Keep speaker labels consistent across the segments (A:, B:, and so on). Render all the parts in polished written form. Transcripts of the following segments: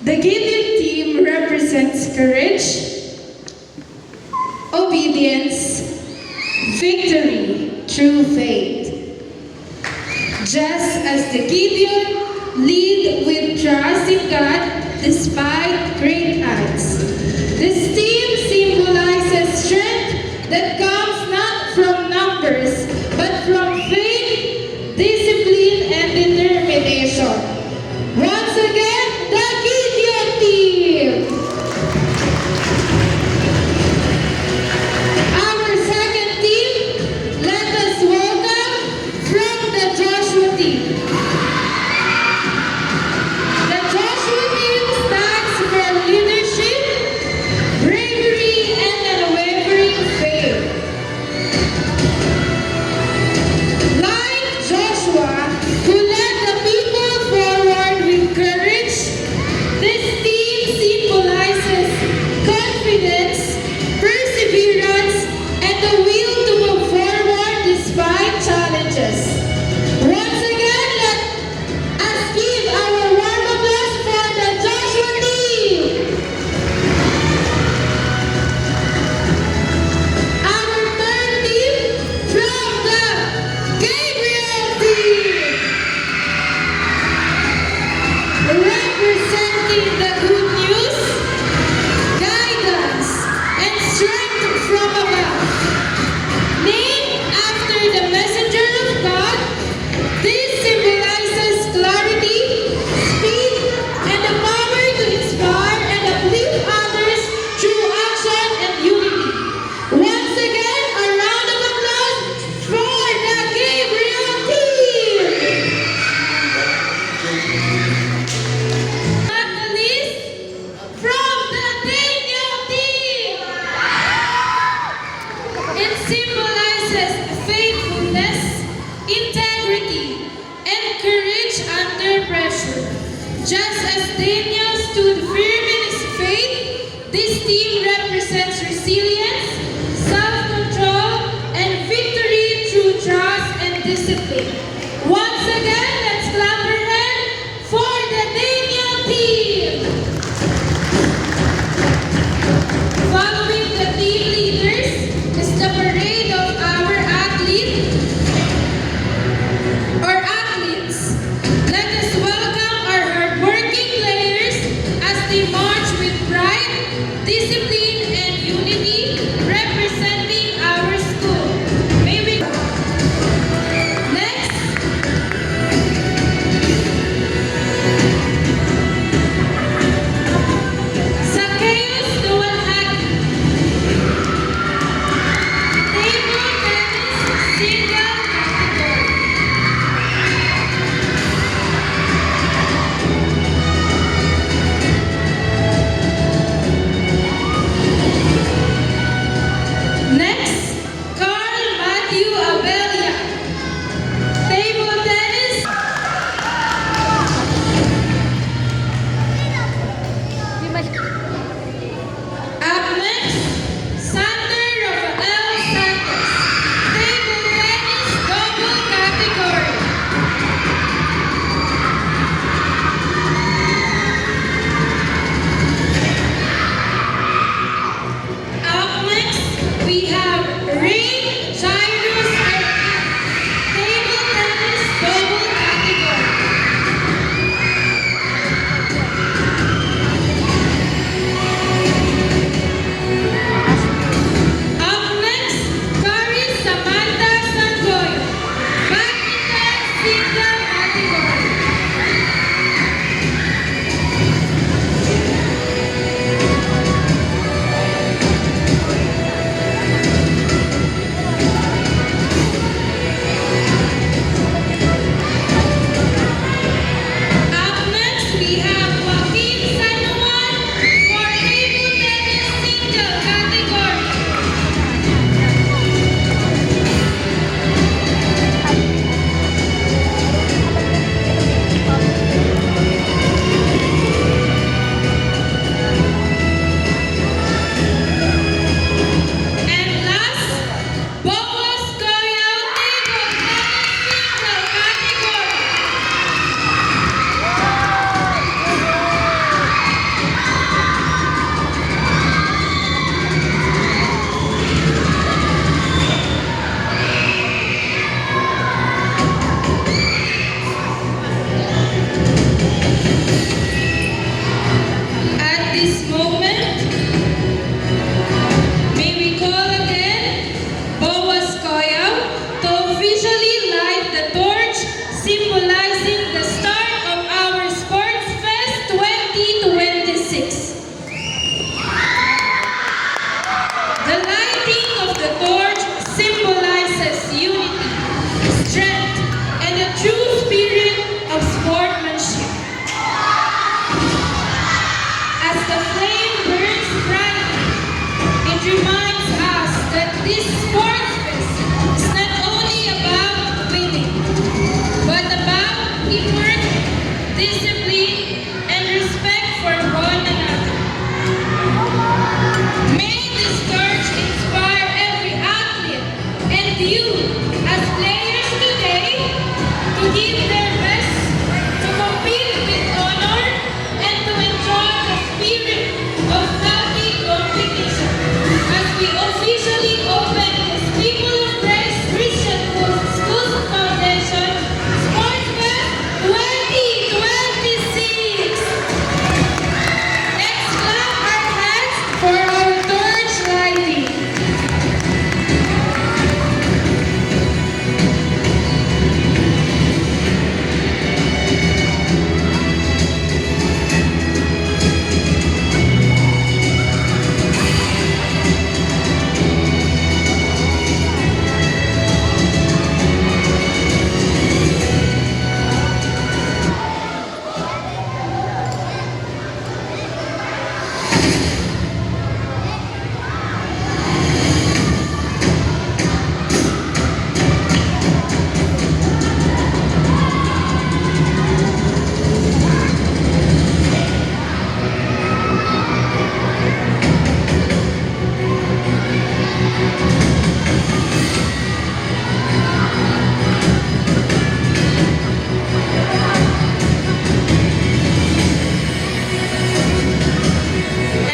A: The Gideon team represents courage, obedience, victory through faith. Just as the Gideon lead with trust in God despite great odds. This team symbolizes strength that comes not from numbers, but from faith, discipline, and determination. Once again, the Gideon team! Our second team, let us welcome from the Joshua team. The Joshua team stands for leadership, bravery, and unwavering faith. Like Joshua, who led the people forward with courage, this team symbolizes confidence, perseverance, and the will to move forward despite challenges. Once again, let us give our warm applause for the Joshua team. Our third team from the Gabriel team. Representing the good news, guidance, and strength from above. Named after the messenger of God, this symbolizes clarity, speed, and the power to inspire and uplift others through action and unity. Once again, a round of applause for the Gabriel team! Not the least, from the Daniel team! It symbolizes faithfulness, integrity, and courage under pressure. Just as Daniel stood firm in his faith, this team represents resilience, self-control, and victory through trust and discipline. Once again, let's clap our hands for the Daniel team! Following the team leaders is the parade of our athletes. Let us welcome our hardworking players as they discipline, and respect for one another. May this courage inspire every athlete and you as players today to give their best, to compete with honor, and to enjoy the spirit of healthy competition. As we officially open this People of Christ Christian Schools Foundation Sports Fest 2026. Let's clap our hands for our torch lighting.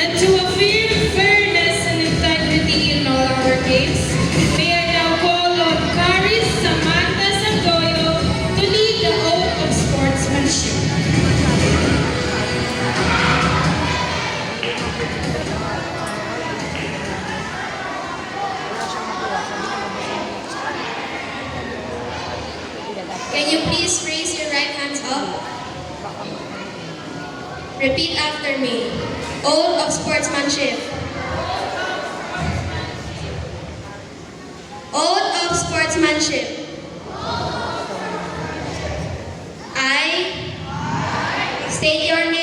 A: And to affirm fairness and integrity in all our games, may I now call on Caris Samantha Sangoyo to lead the oath of sportsmanship.
B: Can you please raise your right hands up? Repeat after me. Oath of sportsmanship. Oath of sportsmanship. I state your name.